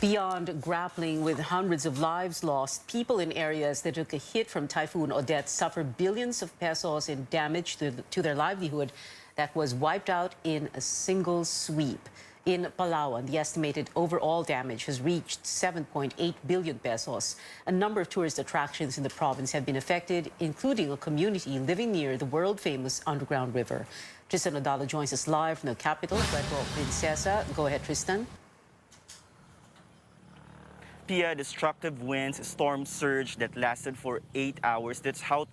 Beyond grappling with hundreds of lives lost, people in areas that took a hit from Typhoon Odette suffer billions of pesos in damage to their livelihood that was wiped out in a single sweep. In Palawan, the estimated overall damage has reached 7.8 billion pesos. A number of tourist attractions in the province have been affected, including a community living near the world-famous underground river. Tristan Odalo joins us live from the capital, Puerto Princesa. Go ahead, Tristan. Pia, destructive winds, storm surge that lasted for 8 hours. That's how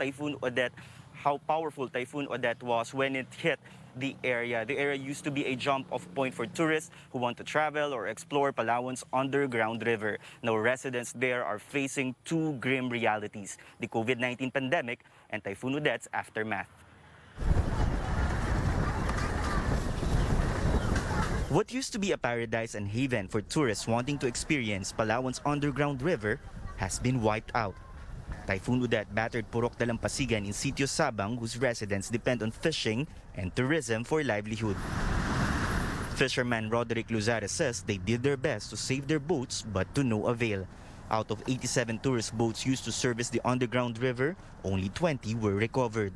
powerful Typhoon Odette was when it hit the area. The area used to be a jump-off point for tourists who want to travel or explore Palawan's underground river. Now residents there are facing two grim realities: the COVID-19 pandemic and Typhoon Odette's aftermath. What used to be a paradise and haven for tourists wanting to experience Palawan's underground river has been wiped out. Typhoon Odette battered Purok Dalampasigan in Sitio Sabang, whose residents depend on fishing and tourism for livelihood. Fisherman Roderick Luzara says they did their best to save their boats, but to no avail. Out of 87 tourist boats used to service the underground river, only 20 were recovered.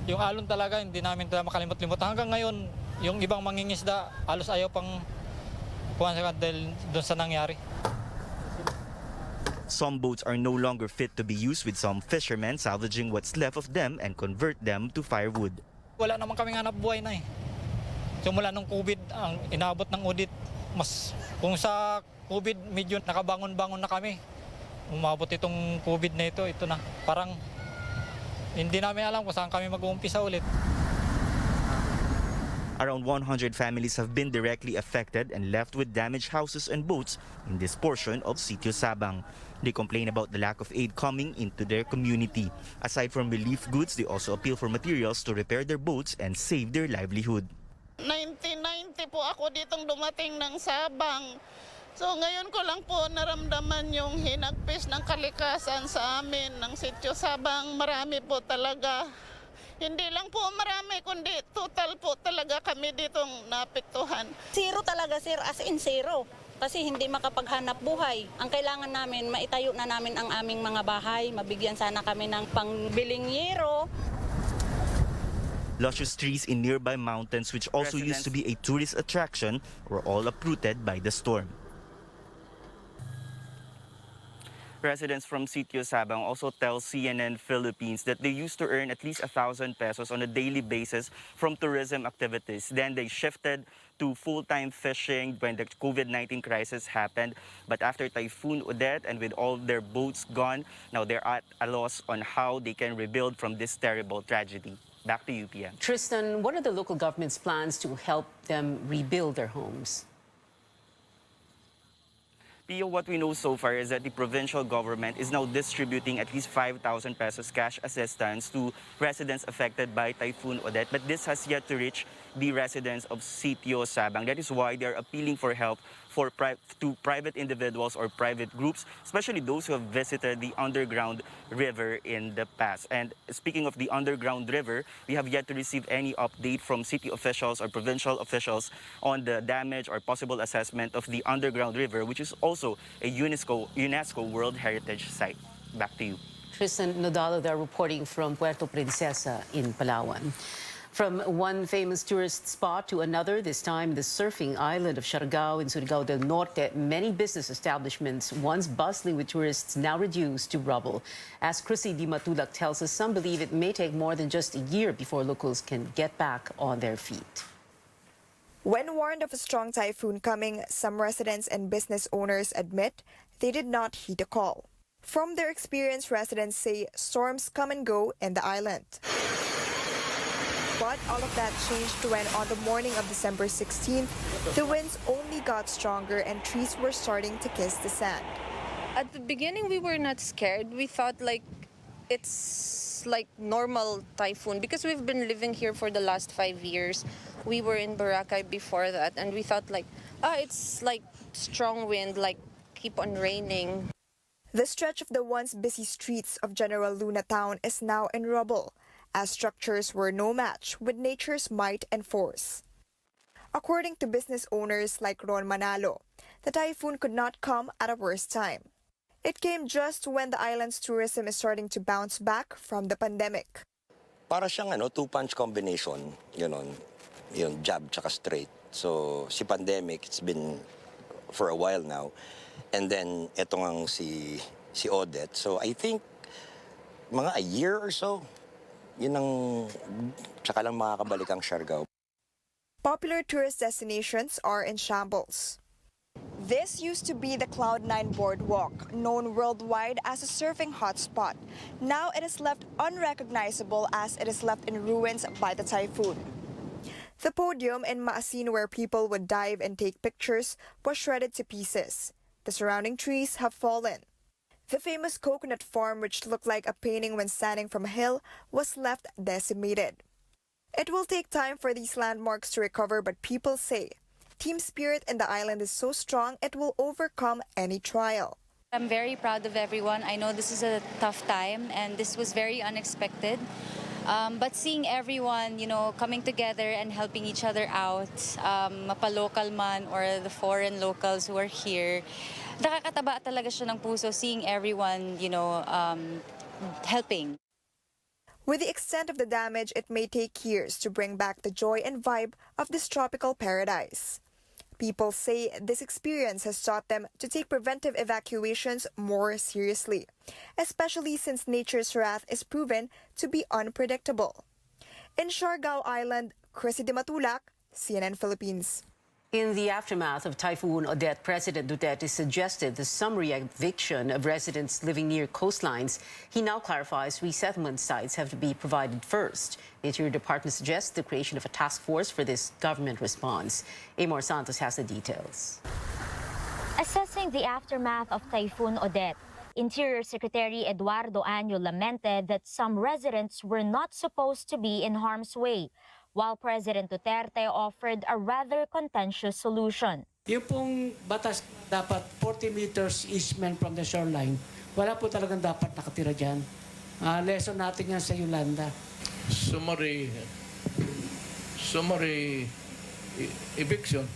Yung alon talaga hindi namin makalimot-limot. Hanggang ngayon, yung ibang mangingisda halos ayaw pang kuha dahil doon sa nangyari. Some boats are no longer fit to be used, with some fishermen salvaging what's left of them and convert them to firewood. Wala naman kaming hanap buhay na eh. Simula nung COVID, ang inabot ng audit, kung sa COVID medyo nakabangon-bangon na kami. Umabot itong COVID na ito na. Parang hindi namin alam kung saan kami mag-uumpisa ulit. Around 100 families have been directly affected and left with damaged houses and boats in this portion of Sitio Sabang. They complain about the lack of aid coming into their community. Aside from relief goods, they also appeal for materials to repair their boats and save their livelihood. 1990 po ako ditong dumating ng Sabang. So ngayon ko lang po naramdaman yung hinagpis ng kalikasan sa amin ng Sitio Sabang. Marami po talaga. Hindi lang po marami, kundi total po talaga kami ditong naapektuhan. Zero talaga, sir, as in zero. Kasi hindi makapaghanap buhay. Ang kailangan namin, maitayo na namin ang aming mga bahay. Mabigyan sana kami ng pangbiling yero. Luscious trees in nearby mountains, which also used to be a tourist attraction, were all uprooted by the storm. Residents from Sitio Sabang also tell CNN Philippines that they used to earn at least 1,000 pesos on a daily basis from tourism activities. Then they shifted to full-time fishing when the COVID-19 crisis happened. But after Typhoon Odette and with all their boats gone, now they're at a loss on how they can rebuild from this terrible tragedy. Back to you, Pia. Tristan, what are the local government's plans to help them rebuild their homes? Pia, what we know so far is that the provincial government is now distributing at least 5,000 pesos cash assistance to residents affected by Typhoon Odette. But this has yet to reach the residents of Sitio Sabang. That is why they're appealing for help to private individuals or private groups, especially those who have visited the underground river in the past. And speaking of the underground river, we have yet to receive any update from city officials or provincial officials on the damage or possible assessment of the underground river, which is also a UNESCO World Heritage Site. Back to you. Tristan Odalo there reporting from Puerto Princesa in Palawan. From one famous tourist spot to another, this time the surfing island of Siargao in Surigao del Norte, many business establishments once bustling with tourists now reduced to rubble. As Chrissy Di Matulak tells us, some believe it may take more than just a year before locals can get back on their feet. When warned of a strong typhoon coming, some residents and business owners admit they did not heed the call. From their experience, residents say storms come and go in the island. But all of that changed when on the morning of December 16th, the winds only got stronger and trees were starting to kiss the sand. At the beginning, we were not scared. We thought like it's like normal typhoon because we've been living here for the last 5 years. We were in Boracay before that, and we thought like, it's like strong wind, like keep on raining. The stretch of the once busy streets of General Luna town is now in rubble, as structures were no match with nature's might and force. According to business owners like Ron Manalo, the typhoon could not come at a worse time. It came just when the island's tourism is starting to bounce back from the pandemic. Para siyang two-punch combination, yun, jab tsaka straight. So si pandemic, it's been for a while now. And then ito ngang si Odette. So I think mga a year or so, yun ang tsaka lang makakabalik ang Siargao. Popular tourist destinations are in shambles. This used to be the Cloud9 Boardwalk, known worldwide as a surfing hotspot. Now it is left unrecognizable as it is left in ruins by the typhoon. The podium in Maasin where people would dive and take pictures was shredded to pieces. The surrounding trees have fallen. The famous coconut farm, which looked like a painting when standing from a hill, was left decimated. It will take time for these landmarks to recover, but people say team spirit in the island is so strong it will overcome any trial. I'm very proud of everyone. I know this is a tough time and this was very unexpected. But seeing everyone, coming together and helping each other out, mapa-local man or the foreign locals who are here, nakakataba talaga siya ng puso seeing everyone, helping. With the extent of the damage, it may take years to bring back the joy and vibe of this tropical paradise. People say this experience has taught them to take preventive evacuations more seriously, especially since nature's wrath is proven to be unpredictable. In Siargao Island, Chrissy Di Matulak, CNN Philippines. In the aftermath of Typhoon Odette, President Duterte suggested the summary eviction of residents living near coastlines. He now clarifies resettlement sites have to be provided first. The Interior Department suggests the creation of a task force for this government response. Amor Santos has the details. Assessing the aftermath of Typhoon Odette, Interior Secretary Eduardo Año lamented that some residents were not supposed to be in harm's way, while President Duterte offered a rather contentious solution. Yung pong batas dapat 40 meters eastment from the shoreline, wala po talagang dapat nakatira dyan. Lesson natin yan sa Yolanda. Summary eviction.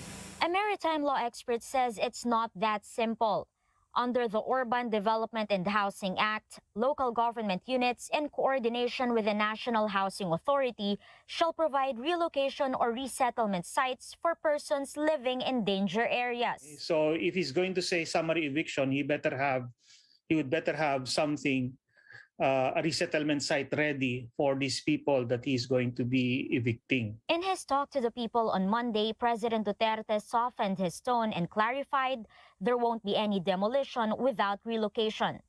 A maritime law expert says it's not that simple. Under the Urban Development and Housing Act, local government units, in coordination with the National Housing Authority, shall provide relocation or resettlement sites for persons living in danger areas. So if he's going to say summary eviction, he would better have something, a resettlement site ready for these people that he's going to be evicting. In his talk to the people on Monday, President Duterte softened his tone and clarified there won't be any demolition without relocation.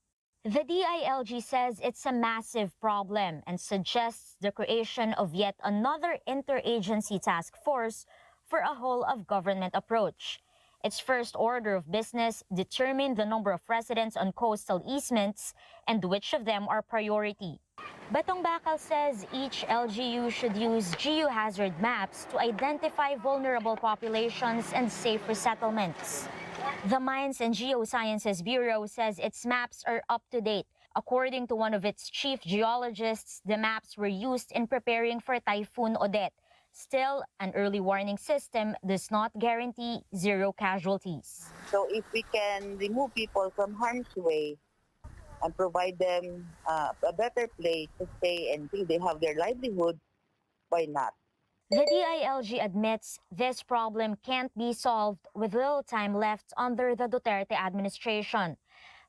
The DILG says it's a massive problem and suggests the creation of yet another interagency task force for a whole-of-government approach. Its first order of business, determine the number of residents on coastal easements and which of them are priority. Batong Bakal says each LGU should use geohazard maps to identify vulnerable populations and safe resettlements. The Mines and Geosciences Bureau says its maps are up to date. According to one of its chief geologists, the maps were used in preparing for Typhoon Odette. Still, an early warning system does not guarantee zero casualties. So if we can remove people from harm's way and provide them a better place to stay until they have their livelihood, why not? The DILG admits this problem can't be solved with little time left under the Duterte administration.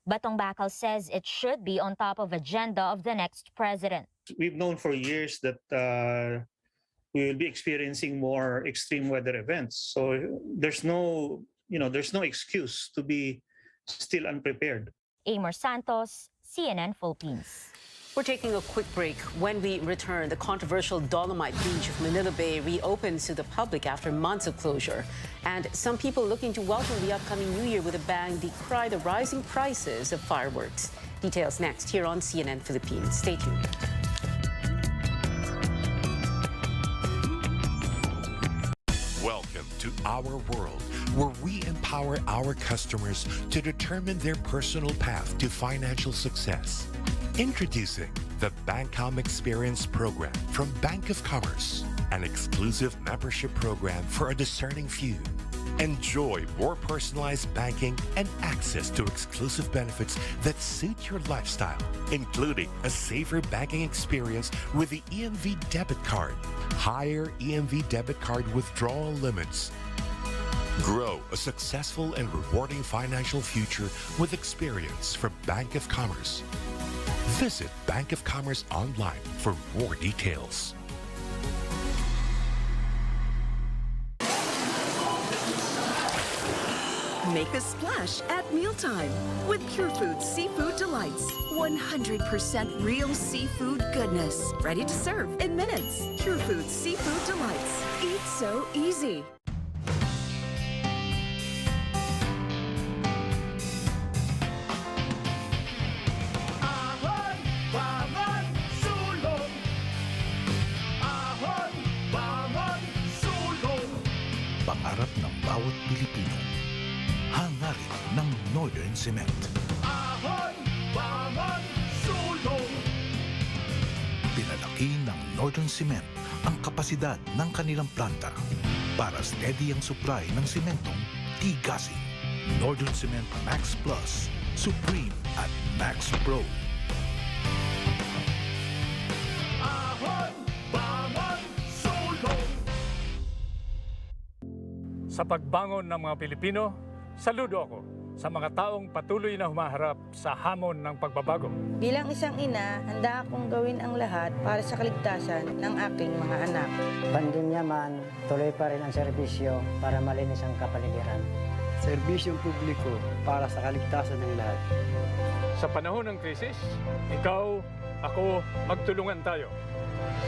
Batong Bakal says it should be on top of agenda of the next president. We've known for years that we will be experiencing more extreme weather events. So there's no excuse to be still unprepared. Amor Santos, CNN Philippines. We're taking a quick break. When we return, the controversial Dolomite Beach of Manila Bay reopens to the public after months of closure. And some people looking to welcome the upcoming New Year with a bang decry the rising prices of fireworks. Details next here on CNN Philippines. Stay tuned. Welcome to our world, where we empower our customers to determine their personal path to financial success. Introducing the Bancom Experience Program from Bank of Commerce, an exclusive membership program for a discerning few. Enjoy more personalized banking and access to exclusive benefits that suit your lifestyle, including a safer banking experience with the EMV debit card, higher EMV debit card withdrawal limits. Grow a successful and rewarding financial future with experience from Bank of Commerce. Visit Bank of Commerce online for more details. Make a splash at mealtime with Pure Foods Seafood Delights. 100% real seafood goodness. Ready to serve in minutes. Pure Foods Seafood Delights. Eat so easy. Ahon, bangon, sulong. Ahon, bangon, sulong. Pangarap ng bawat Pilipino. Hangarin ng Northern Cement. Ahon, bangon, sulong. Pinalaki ng Northern Cement ang kapasidad ng kanilang planta para steady ang supply ng sementong tigasin. Northern Cement Max Plus, Supreme at Max Pro. Ahon, bangon, sulong. Sa pagbangon ng mga Pilipino, saludo ako sa mga taong patuloy na humaharap sa hamon ng pagbabago. Bilang isang ina, handa akong gawin ang lahat para sa kaligtasan ng aking mga anak. Pandemya man, tuloy pa rin ang serbisyo para malinis ang kapaligiran. Serbisyong publiko para sa kaligtasan ng lahat. Sa panahon ng krisis, ikaw, ako, magtulungan tayo.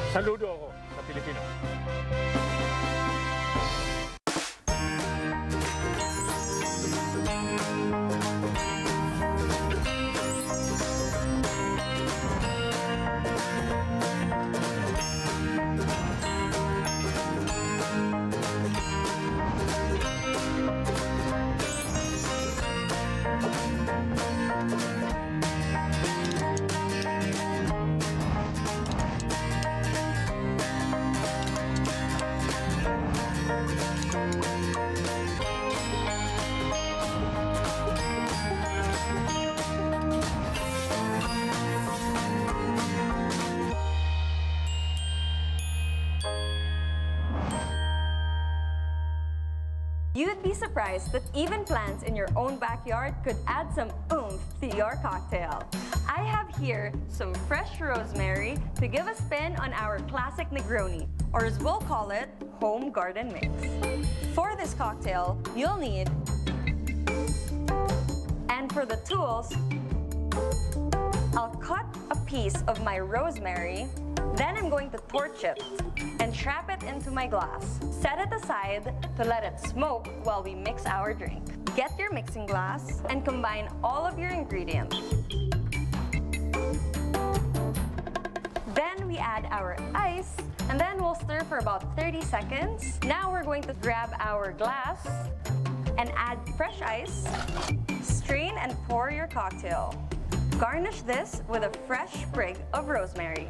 Saludo ako sa Pilipino. You'd be surprised that even plants in your own backyard could add some oomph to your cocktail. I have here some fresh rosemary to give a spin on our classic Negroni, or as we'll call it, home garden mix. For this cocktail, you'll need, and for the tools, I'll cut a piece of my rosemary, then I'm going to torch it and trap it into my glass. Set it aside to let it smoke while we mix our drink. Get your mixing glass and combine all of your ingredients. Then we add our ice and then we'll stir for about 30 seconds. Now we're going to grab our glass and add fresh ice, strain and pour your cocktail. Garnish this with a fresh sprig of rosemary.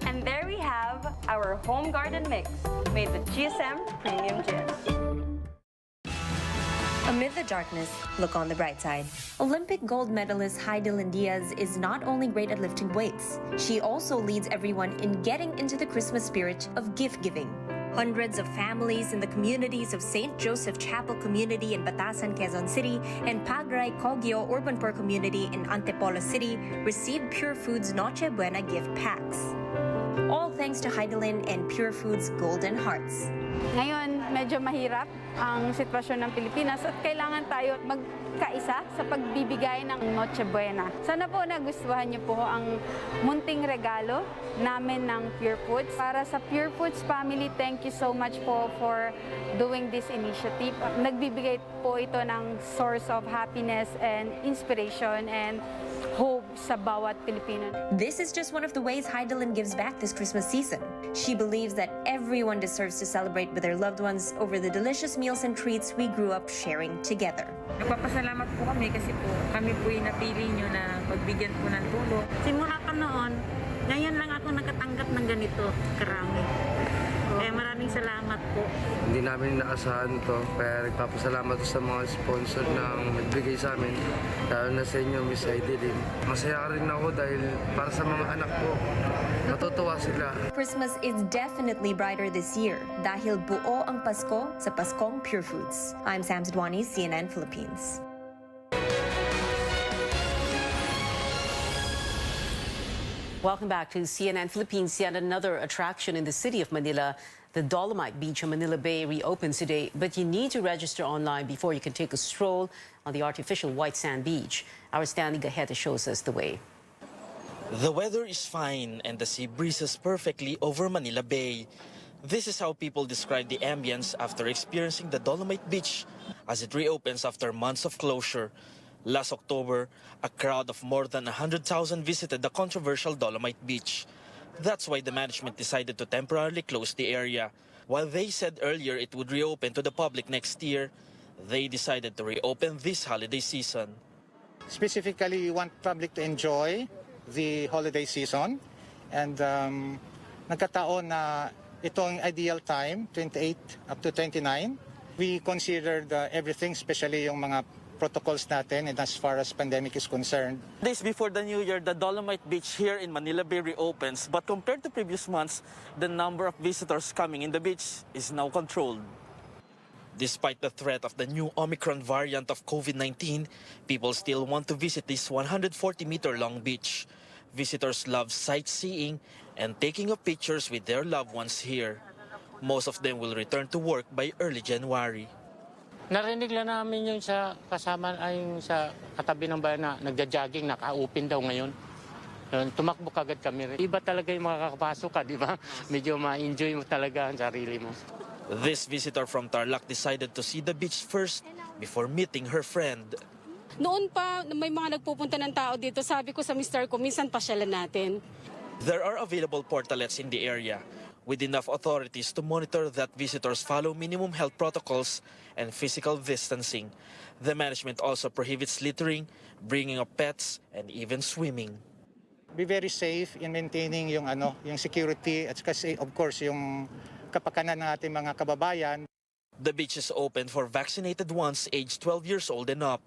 And there we have our home garden mix made with GSM Premium Gin. Amid the darkness, look on the bright side. Olympic gold medalist Heidelin Diaz is not only great at lifting weights, she also leads everyone in getting into the Christmas spirit of gift giving. Hundreds of families in the communities of St. Joseph Chapel Community in Batasan, Quezon City, and Pagray Kogyo Urban Poor Community in Antipolo City received Pure Foods Noche Buena gift packs. All thanks to Heidelin and Pure Foods Golden Hearts. Ngayon, medyo mahirap ang sitwasyon ng Pilipinas at kailangan tayo magkaisa sa pagbibigay ng Noche Buena. Sana po nagustuhan niyo po ang munting regalo namin ng Pure Foods. Para sa Pure Foods family, thank you so much po for doing this initiative. Nagbibigay po ito ng source of happiness and inspiration and hope sa bawat Pilipino. This is just one of the ways Heidelin gives back this Christmas season. She believes that everyone deserves to celebrate with their loved ones over the delicious meals and treats we grew up sharing together. Nagpapasalamat po kami kasi po kami po yung napili nyo na pagbigyan po ng tulong. Simula pa noon, ngayon lang ako nakatanggap ng ganito karami. Kaya maraming Maraming salamat po. Hindi namin inaasahan to, kaya nagpapasalamat sa mga sponsor na nagbigay sa amin. Lalo na sa inyo, Miss Aidelin. Masaya rin ako dahil para sa mga anak ko, natutuwa sila. Christmas is definitely brighter this year dahil buo ang Pasko sa Paskong Pure Foods. I'm Sam Sidwani, CNN Philippines. Welcome back to CNN Philippines. Yet another attraction in the city of Manila. The Dolomite Beach in Manila Bay reopens today, but you need to register online before you can take a stroll on the artificial white sand beach. Our Stanley Gaheta shows us the way. The weather is fine and the sea breezes perfectly over Manila Bay. This is how people describe the ambience after experiencing the Dolomite Beach as it reopens after months of closure. Last October, a crowd of more than 100,000 visited the controversial Dolomite Beach. That's why the management decided to temporarily close the area. While they said earlier it would reopen to the public next year, they decided to reopen this holiday season. Specifically, we want public to enjoy the holiday season, and nagkataon na itong ideal time, 28 up to 29. We considered everything, especially yung mga protocols natin, and as far as pandemic is concerned. Days before the New Year, the Dolomite Beach here in Manila Bay reopens, but compared to previous months, the number of visitors coming in the beach is now controlled. Despite the threat of the new Omicron variant of COVID-19, people still want to visit this 140-meter-long beach. Visitors love sightseeing and taking of pictures with their loved ones here. Most of them will return to work by early January. Narinig lang namin yung sa kasama ay yung sa katabi ng bayan na nagja-jogging, naka-open daw ngayon. Tumakbo kagad kami. Iba talaga yung makakapasok ka, di ba? Medyo ma-enjoy mo talaga ang sarili mo. This visitor from Tarlac decided to see the beach first before meeting her friend. Noon pa, may mga nagpupunta ng tao dito. Sabi ko sa mister ko, minsan pasyalan natin. There are available portalets in the area with enough authorities to monitor that visitors follow minimum health protocols and physical distancing. The management also prohibits littering, bringing of pets, and even swimming. Be very safe in maintaining yung security at kasi of course yung kapakanan ng ating mga kababayan. The beach is open for vaccinated ones aged 12 years old and up.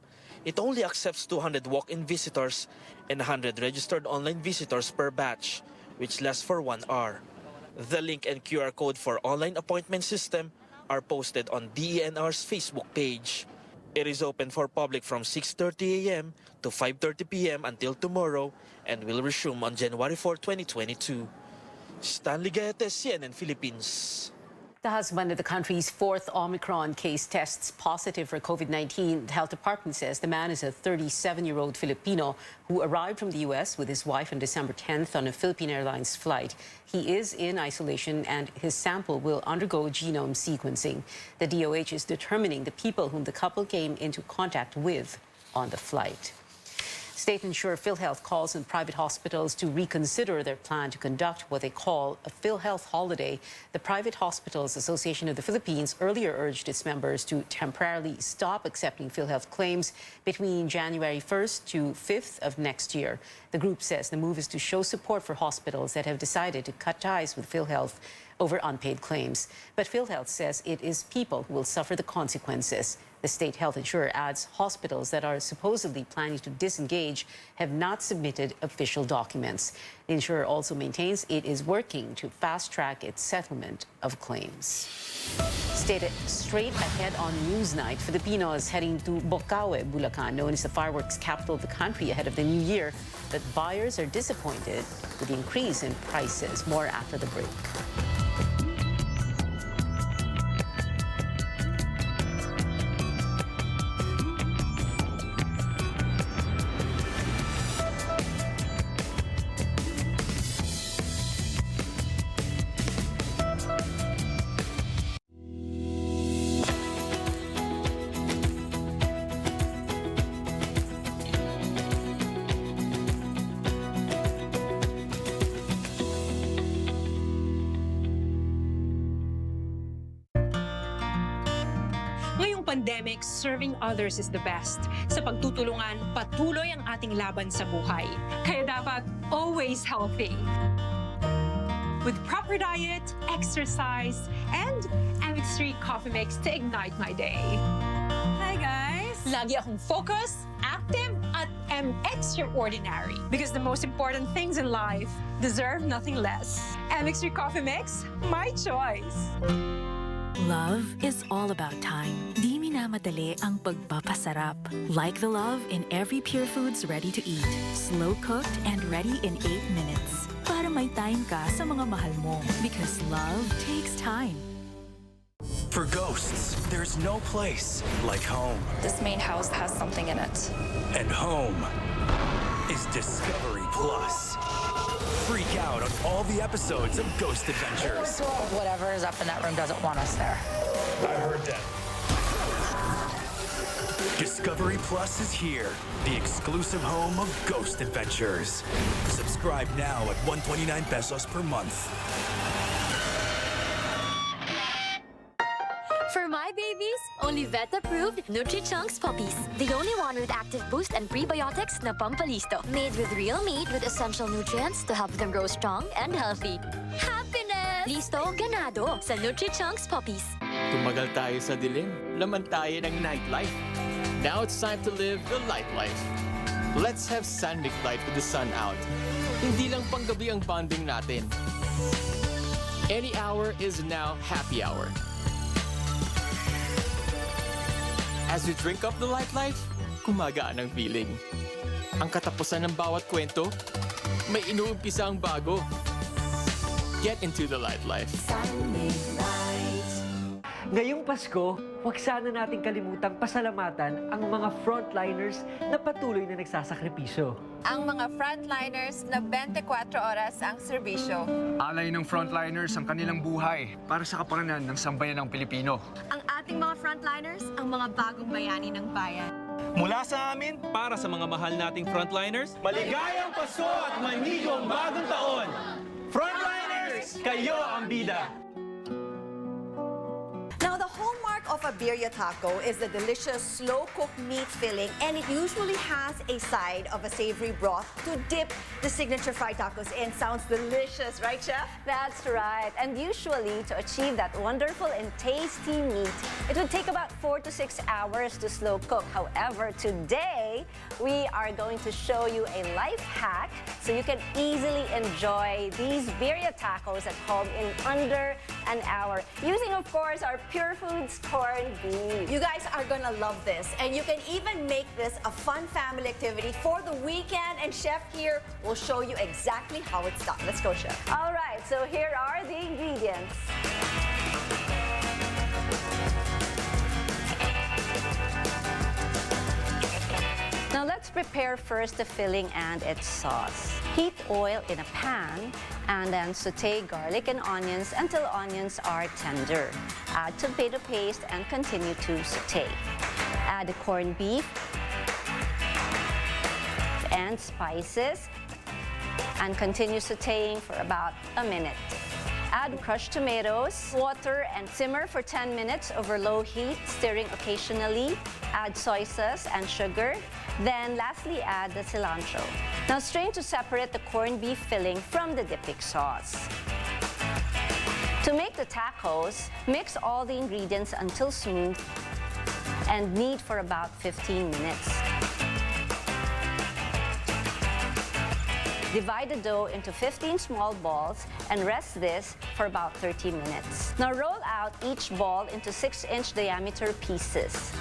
It only accepts 200 walk-in visitors and 100 registered online visitors per batch, which lasts for 1 hour. The link and QR code for online appointment system are posted on DENR's Facebook page. It is open for public from 6:30 a.m. to 5:30 p.m. until tomorrow and will resume on January 4, 2022. Stanley Gaete, CNN Philippines. The husband of the country's 4th Omicron case tests positive for COVID-19. The health department says the man is a 37-year-old Filipino who arrived from the U.S. with his wife on December 10th on a Philippine Airlines flight. He is in isolation and his sample will undergo genome sequencing. The DOH is determining the people whom the couple came into contact with on the flight. State insurer PhilHealth calls on private hospitals to reconsider their plan to conduct what they call a PhilHealth holiday. The Private Hospitals Association of the Philippines earlier urged its members to temporarily stop accepting PhilHealth claims between January 1st to 5th of next year. The group says the move is to show support for hospitals that have decided to cut ties with PhilHealth over unpaid claims. But PhilHealth says it is people who will suffer the consequences. The state health insurer adds hospitals that are supposedly planning to disengage have not submitted official documents. The insurer also maintains it is working to fast-track its settlement of claims. Stayed straight ahead on Newsnight. Filipinos heading to Bocaue, Bulacan, known as the fireworks capital of the country ahead of the new year. But buyers are disappointed with the increase in prices. More after the break. Ngayong pandemic, serving others is the best. Sa pagtutulungan, patuloy ang ating laban sa buhay. Kaya dapat always healthy. with proper diet, exercise, and MX3 coffee mix to ignite my day. Hi guys! Lagi akong focused, active, at extraordinary. Because the most important things in life deserve nothing less. MX3 coffee mix, my choice. Love is all about time. Di minamadali ang pagpapasarap. Like the love in every Pure Foods ready-to-eat. Slow-cooked and ready in 8 minutes. Para may time ka sa mga mahal mo. Because love takes time. For ghosts, there's no place like home. This main house has something in it. And home is Discovery Plus. Freak out on all the episodes of Ghost Adventures. Whatever is up in that room doesn't want us there. I heard that. Discovery Plus is here, the exclusive home of Ghost Adventures. Subscribe now at 129 pesos per month. For my babies, only vet-approved Nutri-Chunks puppies. The only one with active boost and prebiotics na pampalisto. Made with real meat with essential nutrients to help them grow strong and healthy. Happiness! Listo, ganado sa Nutri-Chunks puppies. Tumagal tayo sa dilim, laman tayo ng nightlife. Now it's time to live the light life. Let's have Sandvik Light with the sun out. Hindi lang panggabi ang bonding natin. Any hour is now happy hour. As we drink up the light life, kumagaan ang feeling. Ang katapusan ng bawat kwento, may inuumpisa ang bago. Get into the light life. Ngayong Pasko, huwag sana nating kalimutang pasalamatan ang mga frontliners na patuloy na nagsasakripisyo. Ang mga frontliners na 24 oras ang serbisyo. Alay ng frontliners ang kanilang buhay para sa kapakanan ng sambayan ng Pilipino. Ang ating mga frontliners, ang mga bagong bayani ng bayan. Mula sa amin, para sa mga mahal nating frontliners, maligayang Pasko at manigong bagong taon! Frontliners, kayo ang bida! Now, the hallmark of a birria taco is the delicious slow-cooked meat filling, and it usually has a side of a savory broth to dip the signature fried tacos in. Sounds delicious, right, Chef? That's right. And usually, to achieve that wonderful and tasty meat, it would take about 4 to 6 hours to slow cook. However, today, we are going to show you a life hack so you can easily enjoy these birria tacos at home in under an hour. Using, of course, our Pure Foods corned beef. You guys are gonna love this, and you can even make this a fun family activity for the weekend, and Chef here will show you exactly how it's done. Let's go, Chef. All right, so here are the ingredients. Now let's prepare first the filling and its sauce. Heat oil in a pan and then saute garlic and onions until onions are tender. Add tomato paste and continue to saute. Add the corned beef and spices and continue sauteing for about a minute. Add crushed tomatoes, water, and simmer for 10 minutes over low heat, stirring occasionally. Add soy sauce and sugar. Then lastly, add the cilantro. Now strain to separate the corned beef filling from the dipping sauce. To make the tacos, mix all the ingredients until smooth and knead for about 15 minutes. Divide the dough into 15 small balls and rest this for about 30 minutes. Now roll out each ball into 6-inch diameter pieces.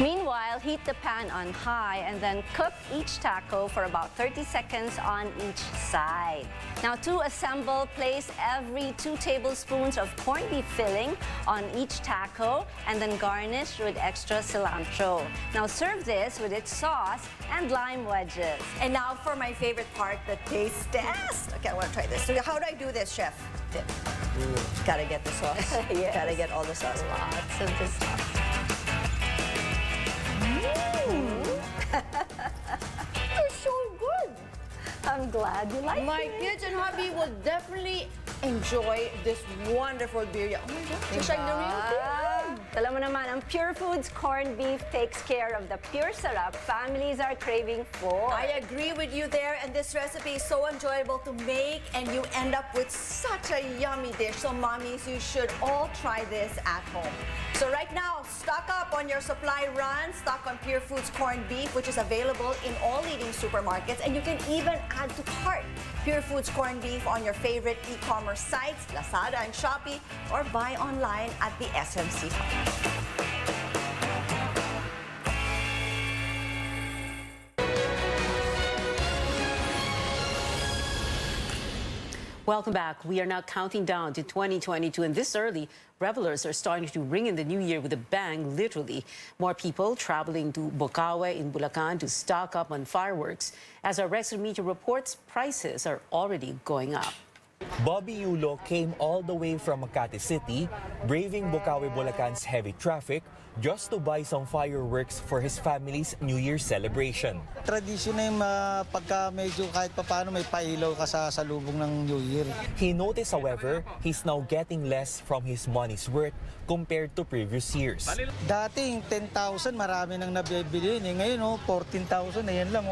Meanwhile, heat the pan on high and then cook each taco for about 30 seconds on each side. Now to assemble, place every 2 tablespoons of corned beef filling on each taco and then garnish with extra cilantro. Now serve this with its sauce and lime wedges. And now for my favorite part, the taste test. Okay, I want to try this. So how do I do this, Chef? Gotta get the sauce. Yes. Gotta get all the sauce. Lots of the sauce. They're so good. I'm glad you like My it. kids and hubby will definitely enjoy this wonderful birria. Oh my gosh, it's like the real thing. Alam mo naman, ang Pure Foods corned beef takes care of the pure sarap families are craving for. I agree with you there, and this recipe is so enjoyable to make, and you end up with such a yummy dish. So, mommies, you should all try this at home. So right now, stock up on your supply run. Stock on Pure Foods corned beef, which is available in all leading supermarkets, and you can even add to cart Pure Foods corned beef on your favorite e-commerce sites, Lazada and Shopee, or buy online at the SMC Hub. Welcome back. We are now counting down to 2022, and this early, revelers are starting to ring in the new year with a bang, literally. More people traveling to Bocaue in Bulacan to stock up on fireworks. As our Rex Media reports, prices are already going up. Bobby Yulo came all the way from Makati City, braving Bocaue, Bulacan's heavy traffic, just to buy some fireworks for his family's New Year celebration. Tradisyon na yung pagka medyo kahit paano may pailaw ka sa salubong ng New Year. He noticed, however, he's now getting less from his money's worth compared to previous years. Dating 10,000, marami nang nabibili yun. Ngayon, 14,000 na yan lang.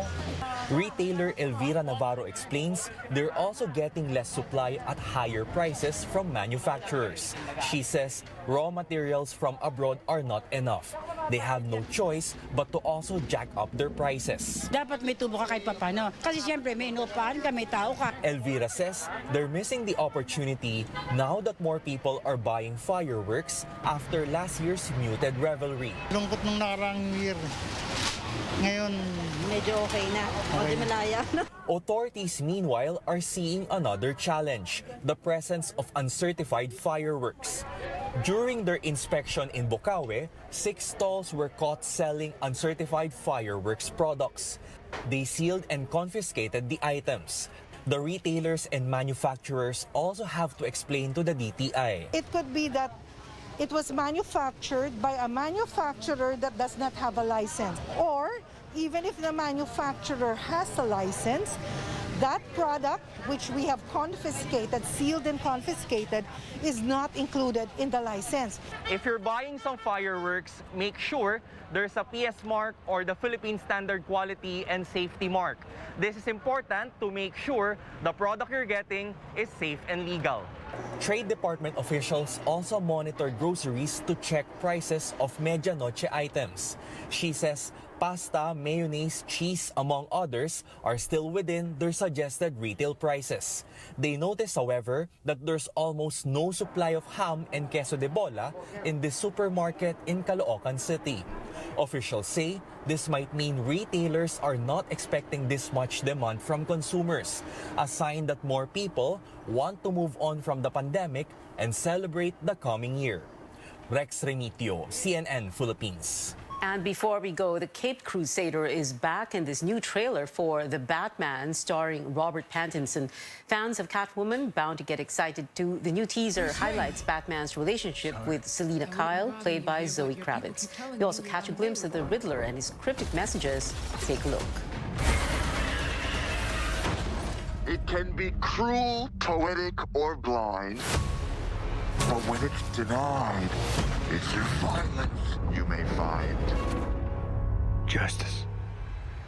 Retailer Elvira Navarro explains they're also getting less supply at higher prices from manufacturers. She says raw materials from abroad are not enough. They have no choice but to also jack up their prices. Dapat may tubo ka kahit papano. Kasi siyempre may inupahan ka, may tao ka. Elvira says they're missing the opportunity now that more people are buying fireworks after last year's muted revelry. Lungkot nung nakarang year. Ngayon, medyo okay na. Okay. Malaya na. Authorities, meanwhile, are seeing another challenge, the presence of uncertified fireworks. During their inspection in Bocaue, 6 stalls were caught selling uncertified fireworks products. They sealed and confiscated the items. The retailers and manufacturers also have to explain to the DTI. It could be that it was manufactured by a manufacturer that does not have a license. Or even if the manufacturer has a license, that product, which we have confiscated, sealed and confiscated, is not included in the license. If you're buying some fireworks, make sure there's a PS mark or the Philippine Standard Quality and Safety mark. This is important to make sure the product you're getting is safe and legal. Trade Department officials also monitored groceries to check prices of medianoche items. She says pasta, mayonnaise, cheese, among others, are still within their suggested retail prices. They notice, however, that there's almost no supply of ham and queso de bola in this supermarket in Caloocan City. Officials say this might mean retailers are not expecting this much demand from consumers, a sign that more people want to move on from the pandemic and celebrate the coming year. Rex Remitio, CNN Philippines. And before we go, the Cape Crusader is back in this new trailer for The Batman starring Robert Pattinson. Fans of Catwoman bound to get excited too. The new teaser highlights Batman's relationship with Selena Kyle, played by Zoe Kravitz. We also catch a glimpse of the Riddler and his cryptic messages. Take a look. It can be cruel, poetic, or blind. But when it's denied, it's through violence you may find justice.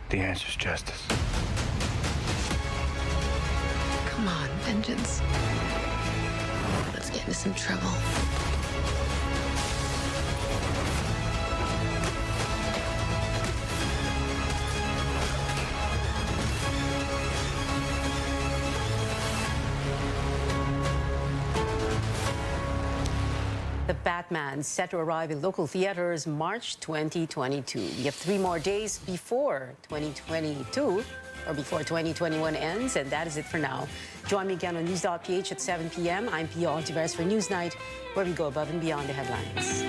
The answer's justice. Come on, vengeance. Let's get into some trouble. The Batman set to arrive in local theaters March 2022. We have 3 more days before 2022 or before 2021 ends, and that is it for now. Join me again on News.ph at 7 p.m. I'm Pia Hontiveros for Newsnight, where we go above and beyond the headlines.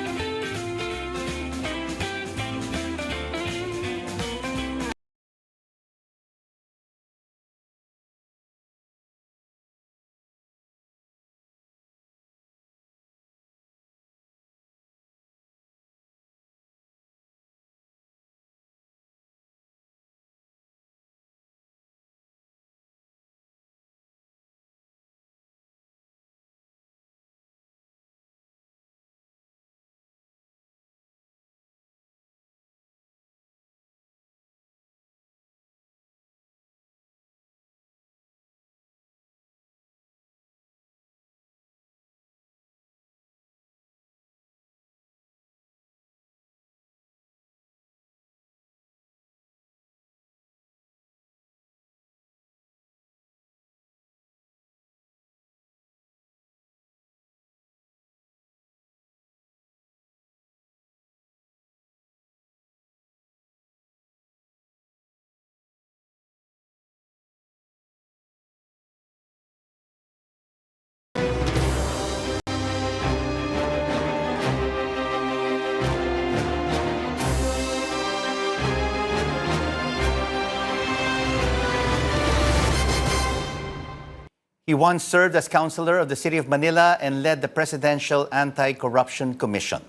He once served as councilor of the City of Manila and led the Presidential Anti-Corruption Commission.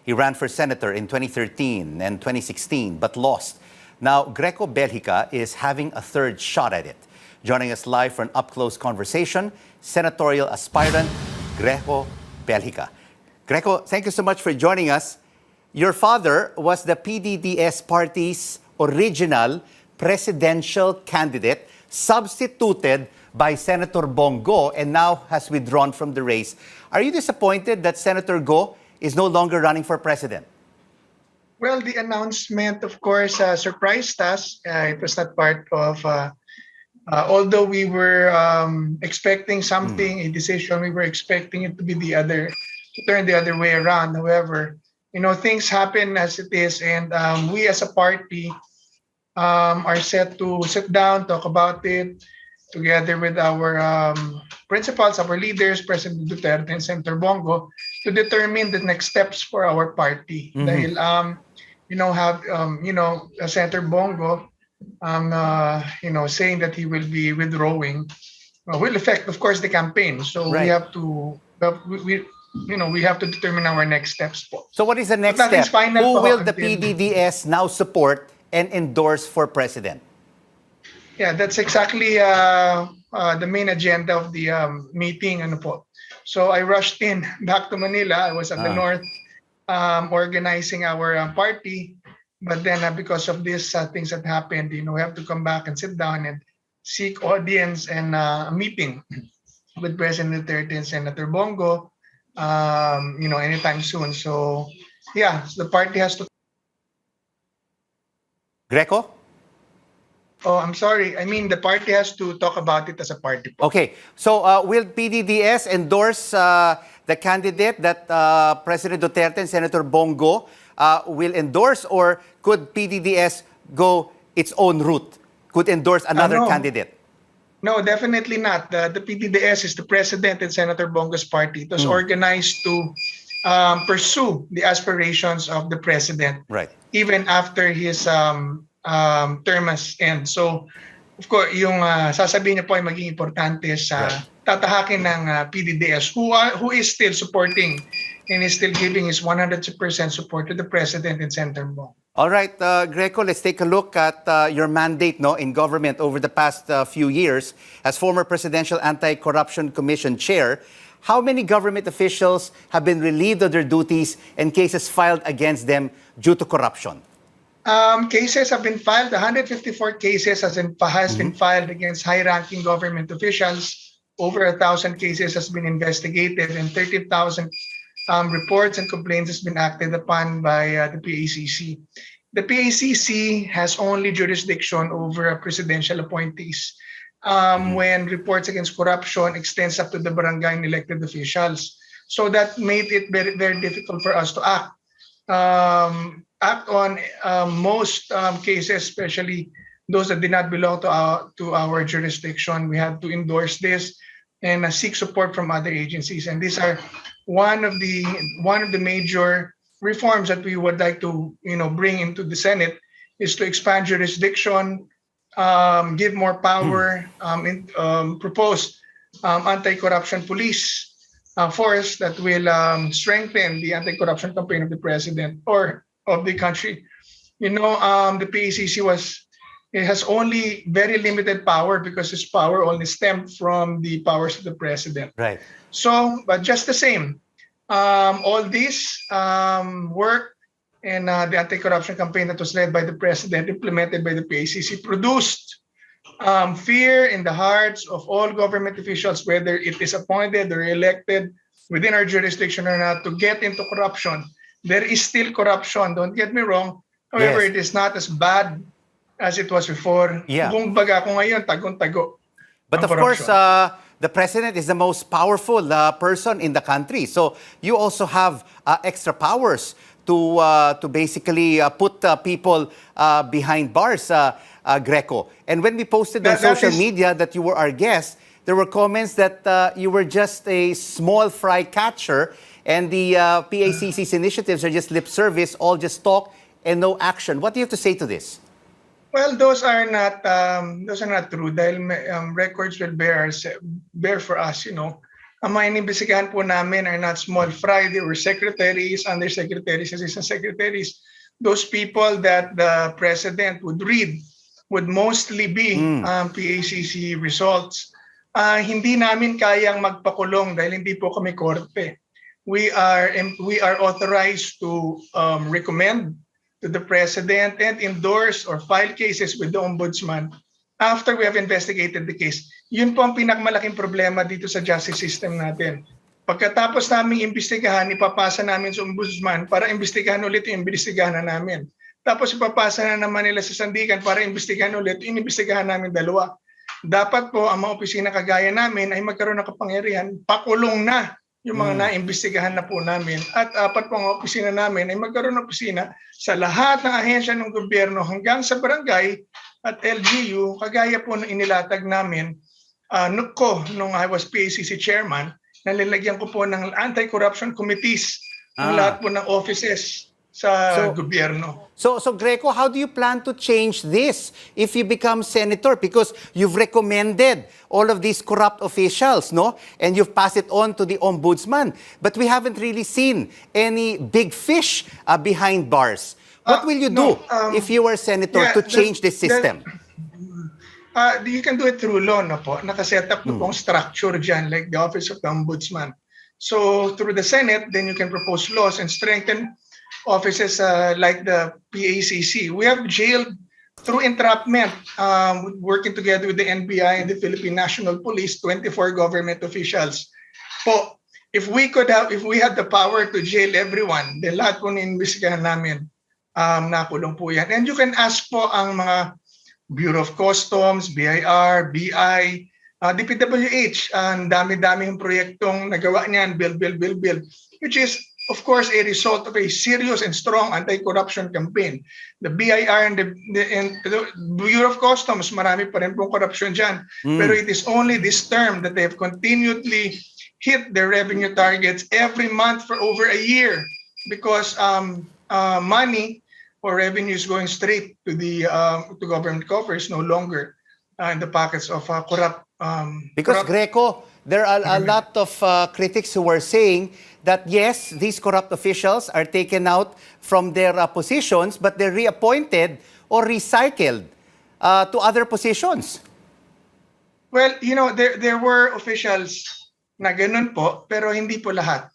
He ran for senator in 2013 and 2016 but lost. Now, Greco Belgica is having a third shot at it. Joining us live for an up-close conversation, senatorial aspirant Greco Belgica. Greco, thank you so much for joining us. Your father was the PDDS party's original presidential candidate, substituted by Senator Bongo, and now has withdrawn from the race. Are you disappointed that Senator Go is no longer running for president? Well, the announcement, of course, surprised us. It was not part of, although we were expecting something, a decision, we were expecting it to be to turn the other way around. However, things happen as it is, and we as a party are set to sit down, talk about it, together with our principals, our leaders, President Duterte and Senator Bongo, to determine the next steps for our party. Dahil, Senator Bongo, saying that he will be withdrawing, will affect, of course, the campaign. So we have to, we have to determine our next steps. So what is the next step? Who will the PDDS now support and endorse for president? Yeah, that's exactly the main agenda of the meeting. So I rushed back to Manila. I was at the north organizing our party. But then because of these things that happened, we have to come back and sit down and seek audience and a meeting with President Duterte and Senator Bongo, anytime soon. So, yeah, the party has to... Greco? Oh, I'm sorry. I mean, the party has to talk about it as a party. Okay. So will PDDS endorse the candidate that President Duterte and Senator Bongo will endorse, or could PDDS go its own route, could endorse another candidate? No, definitely not. The PDDS is the President and Senator Bongo's party. It was organized to pursue the aspirations of the President, right, even after his term has end. So, of course, yung sasabihin niya po ay maging importante sa tatahakin ng PDDS, who is still supporting and is still giving his 100% support to the President and Senator Bongo. All right, Greco, let's take a look at your mandate in government over the past few years. As former Presidential Anti-Corruption Commission Chair, how many government officials have been relieved of their duties and cases filed against them due to corruption? Cases have been filed. 154 cases has been filed against high-ranking government officials. Over 1,000 cases has been investigated, and 30,000 reports and complaints has been acted upon by the PACC. The PACC has only jurisdiction over presidential appointees. When reports against corruption extends up to the barangay and elected officials. So that made it very, very difficult for us to act. Act on most cases, especially those that did not belong to our jurisdiction. We had to endorse this and seek support from other agencies. And these are one of the major reforms that we would like to bring into the Senate, is to expand jurisdiction, give more power, propose anti-corruption police force that will strengthen the anti-corruption campaign of the president or of the country. The PACC has only very limited power because its power only stemmed from the powers of the president. Right. So, but just the same, all this work and the anti-corruption campaign that was led by the president, implemented by the PACC, produced fear in the hearts of all government officials, whether it is appointed or elected within our jurisdiction or not, to get into corruption. There is still corruption, don't get me wrong. However, it is not as bad as it was before. Yeah. Kung baga ko ngayon, tagong-tago. But of course, the president is the most powerful person in the country. So you also have extra powers to basically put people behind bars, Greco. And when we posted on social media that you were our guest, there were comments that you were just a small fry catcher and the PACC's initiatives are just lip service, all just talk and no action. What do you have to say to this? Well, those are not true dahil records will bear for us, you know. Ang mga inimbestigahan po namin are not small fry. They were secretaries, undersecretaries, assistant secretaries. Those people that the president would read would mostly be PACC results. Hindi namin kayang magpakulong dahil hindi po kami korte. We are authorized to recommend to the president and endorse or file cases with the ombudsman after we have investigated the case. Yun po ang pinakamalaking problema dito sa justice system natin. Pagkatapos naming imbestigahan, ipapasa namin sa ombudsman para imbestigahan ulit yung imbestigahan na namin. Tapos ipapasa na naman nila sa sandigan para imbestigahan ulit yung imbestigahan namin dalawa. Dapat po ang mga opisina kagaya namin ay magkaroon ng kapangyarihan, pakulong na yung mga naimbestigahan na po namin. At apat po ang opisina namin ay magkaroon ng opisina sa lahat ng ahensya ng gobyerno hanggang sa barangay at LGU, kagaya po ng inilatag namin nung I was PACC chairman, nalalagyan ko po ng anti-corruption committees ng lahat po ng offices sa gobyerno. So Greco, how do you plan to change this if you become senator? Because you've recommended all of these corrupt officials, no? And you've passed it on to the ombudsman. But we haven't really seen any big fish behind bars. What will you do if you were senator to change this system? You can do it through law, no po. Nakaset up po pong structure dyan, like the Office of the Ombudsman. So through the Senate, then you can propose laws and strengthen offices like the PACC. We have jailed through entrapment, working together with the NBI and the Philippine National Police, 24 government officials. Po, if we had the power to jail everyone, then lahat po na-imbestigahan namin, nakulong po yan. And you can ask po ang mga Bureau of Customs, BIR, BI, DPWH, ang dami-daming proyektong nagawa niyan, build, which is, of course, a result of a serious and strong anti-corruption campaign. The BIR and the Bureau of Customs, marami pa rin pong corruption dyan. Pero it is only this term that they have continually hit their revenue targets every month for over a year because money or revenue is going straight to the to government coffers, no longer in the pockets of corrupt. Because Greco, there are a lot of critics who were saying that yes, these corrupt officials are taken out from their positions, but they're reappointed or recycled to other positions. Well, you know, there were officials na ganun po, pero hindi po lahat.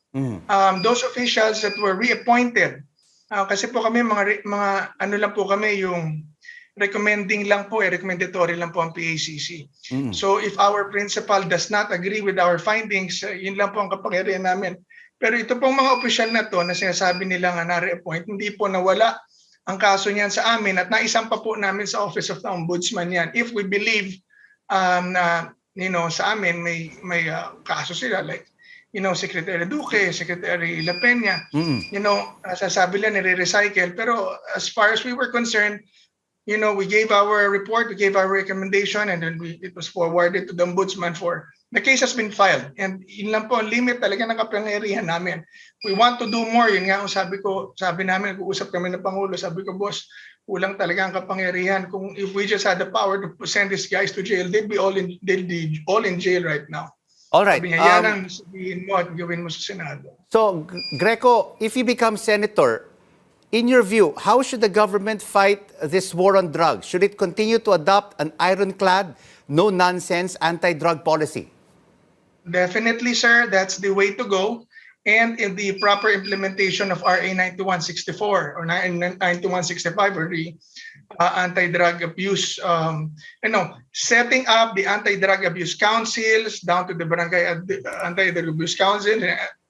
Those officials that were reappointed, kasi po kami mga ano lang po kami yung recommending lang po, recommendatory lang po ang PACC. So if our principal does not agree with our findings, yun lang po ang kapangyarihan namin. Pero ito pong mga opisyal na to na sinasabi nila nga na-reappoint, hindi po nawala ang kaso niyan sa amin at naisampa po namin sa Office of the Ombudsman yan. If we believe na sa amin may kaso sila like Secretary Duque, Secretary La Peña, sasabi lang nire-recycle. Pero as far as we were concerned, we gave our report, we gave our recommendation, and then it was forwarded to the Ombudsman for, the case has been filed. And yun lang po ang limit talaga ng kapangyarihan namin. We want to do more. Yun nga, sabi namin, nag-uusap kami ng Pangulo, sabi ko, boss, kulang talaga ang kapangyarihan. Kung if we just had the power to send these guys to jail, they'd be all in jail right now. All right. Sabi niya, yan ang sabihin mo at gawin mo sa Senado. So, Greco, if you become senator, in your view, how should the government fight this war on drugs? Should it continue to adopt an ironclad, no-nonsense anti-drug policy? Definitely, sir. That's the way to go. And in the proper implementation of RA 9164 or 9165 or the anti-drug abuse, setting up the anti-drug abuse councils down to the barangay anti-drug abuse council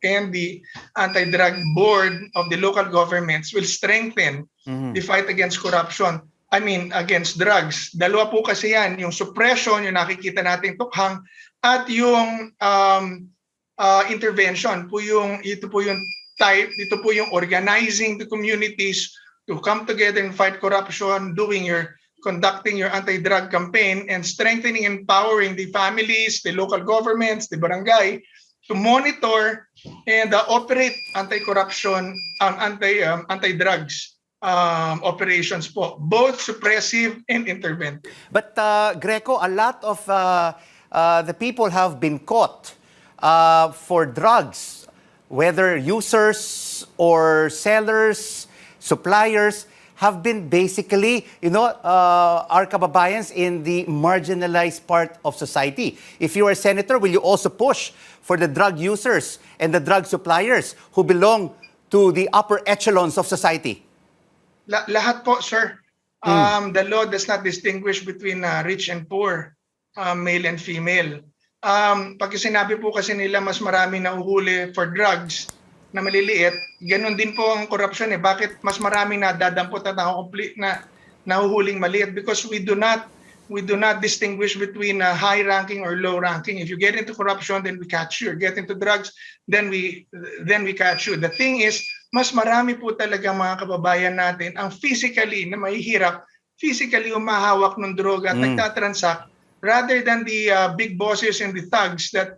and the anti-drug board of the local governments will strengthen the fight against corruption. Against drugs. Dalawa po kasi yan, yung suppression, yung nakikita nating tukhang, at yung intervention ito po yung organizing the communities to come together and fight corruption, conducting your anti-drug campaign and strengthening and empowering the families, the local governments, the barangay to monitor and operate anti-corruption, anti-drugs operations po, both suppressive and interventive. But Greco, a lot of the people have been caught for drugs, whether users or sellers, suppliers, have been basically, our kababayans in the marginalized part of society. If you are a senator, will you also push for the drug users and the drug suppliers who belong to the upper echelons of society? Lahat po, sir. The law does not distinguish between rich and poor, male and female. Pag sinabi po kasi nila mas marami na uhuli for drugs na maliliit, ganun din po ang corruption eh. Bakit mas marami na dadampot at na nahuhuling maliit? Because we do not distinguish between high ranking or low ranking. If you get into corruption, then we catch you. Get into drugs, then we catch you. The thing is, mas marami po talaga mga kababayan natin ang physically na mahihirap, physically umahawak ng droga at nagtatransact rather than the big bosses and the thugs that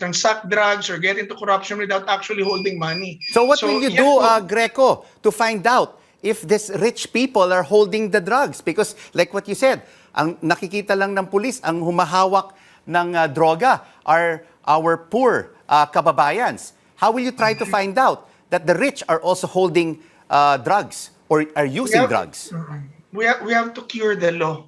transact drugs or get into corruption without actually holding money. So what will you do, Greco, to find out if these rich people are holding the drugs? Because like what you said, ang nakikita lang ng pulis, ang humahawak ng droga are our poor kababayans. How will you try to find out that the rich are also holding drugs or are using drugs? We have to cure the law,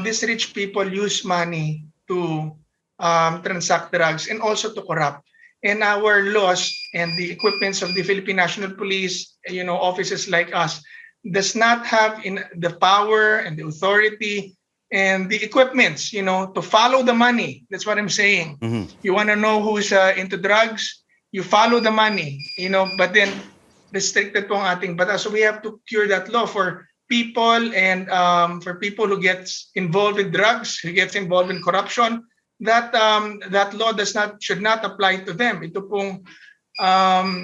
These rich people use money to transact drugs and also to corrupt. And our laws and the equipments of the Philippine National Police, offices like us, does not have the power and the authority and the equipments, to follow the money. That's what I'm saying. You want to know who's into drugs? You follow the money, but then restricted po ang ating batas. So we have to cure that law for people and for people who gets involved in drugs, who gets involved in corruption. That law should not apply to them. Ito pong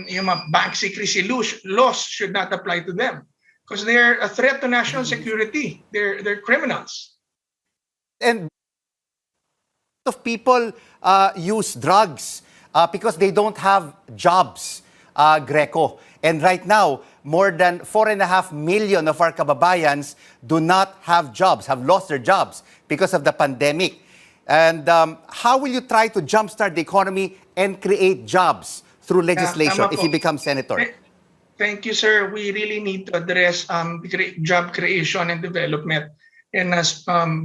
yung mga bank secrecy laws should not apply to them because they're a threat to national security. They're criminals. And of people use drugs because they don't have jobs, Greco. And right now, more than 4.5 million of our kababayans do not have jobs, have lost their jobs because of the pandemic. And how will you try to jumpstart the economy and create jobs through legislation if you become senator? Thank you, sir. We really need to address job creation and development and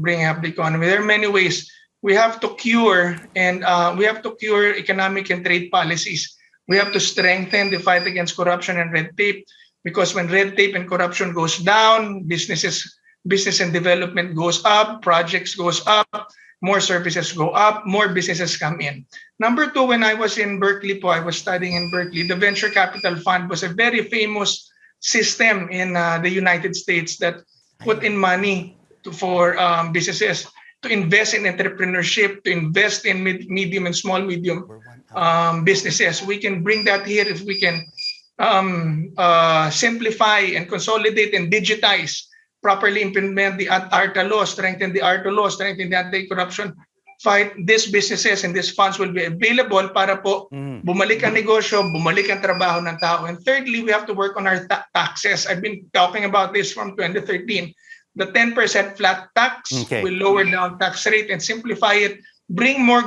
bring up the economy. There are many ways. We have to cure economic and trade policies. We have to strengthen the fight against corruption and red tape because when red tape and corruption goes down, business and development goes up, projects goes up, more services go up, more businesses come in. Number two, when I was in Berkeley I was studying in Berkeley, the Venture Capital Fund was a very famous system in the United States that put in money for businesses to invest in entrepreneurship, to invest in medium and small medium businesses. We can bring that here if we can simplify and consolidate and digitize, properly implement the ARTA law, strengthen the ARTA law, strengthen the anti-corruption fight. These businesses and these funds will be available para po bumalik ang negosyo, bumalik ang trabaho ng tao. And thirdly, we have to work on our taxes. I've been talking about this from 2013. The 10% flat tax will lower down tax rate and simplify it, bring more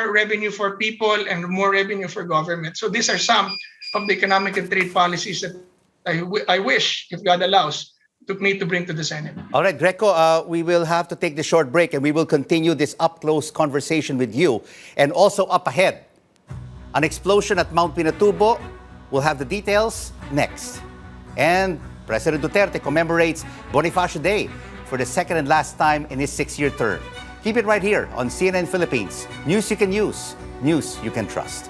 revenue for people and more revenue for government. So these are some of the economic and trade policies that I wish, if God allows, took me to bring to the Senate. All right, Greco, we will have to take the short break and we will continue this up-close conversation with you. And also up ahead, an explosion at Mount Pinatubo. We'll have the details next. And President Duterte commemorates Bonifacio Day for the second and last time in his 6-year term. Keep it right here on CNN Philippines. News you can use, news you can trust.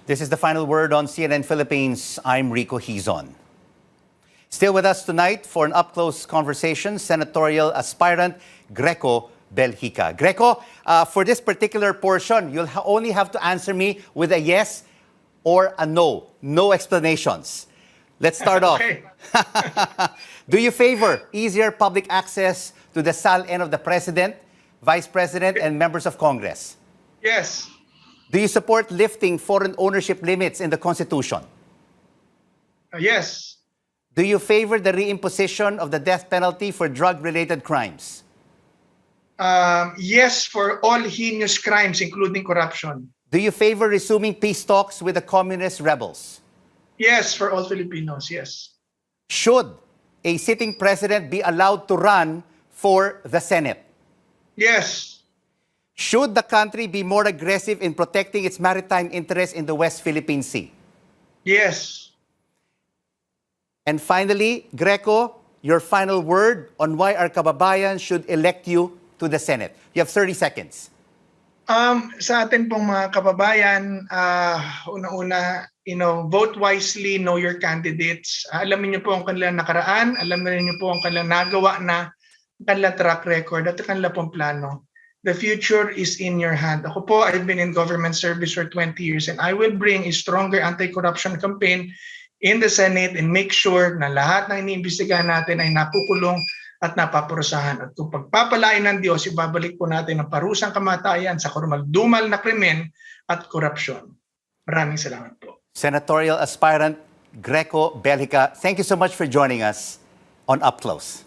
This is the final word on CNN Philippines. I'm Rico Hizon. Still with us tonight for an up-close conversation, senatorial aspirant Greco Belhica. Greco, for this particular portion, you'll only have to answer me with a yes or a no. No explanations. Let's start off. Do you favor easier public access to the salin of the President, Vice President, and members of Congress? Yes. Do you support lifting foreign ownership limits in the Constitution? Yes. Do you favor the reimposition of the death penalty for drug-related crimes? Yes, for all heinous crimes, including corruption. Do you favor resuming peace talks with the communist rebels? Yes, for all Filipinos, yes. Should a sitting president be allowed to run for the Senate? Yes. Should the country be more aggressive in protecting its maritime interests in the West Philippine Sea? Yes. And finally, Greco, your final word on why our kababayan should elect you to the Senate. You have 30 seconds. Sa atin pong mga kababayan, una-una, vote wisely, know your candidates. Alamin niyo po ang kanilang nakaraan, alamin niyo po ang kanilang nagawa na, kanilang track record at kanilang pong plano. The future is in your hand. Ako po, I've been in government service for 20 years and I will bring a stronger anti-corruption campaign in the Senate and make sure na lahat ng iniimbestigahan natin ay napukulong at napaparusahan. At kung pagpapalain ng Diyos, ibabalik po natin ang parusang kamatayan sa dumal na krimen at korupsyon. Maraming salamat po. Senatorial aspirant Greco Belhica, thank you so much for joining us on Up Close.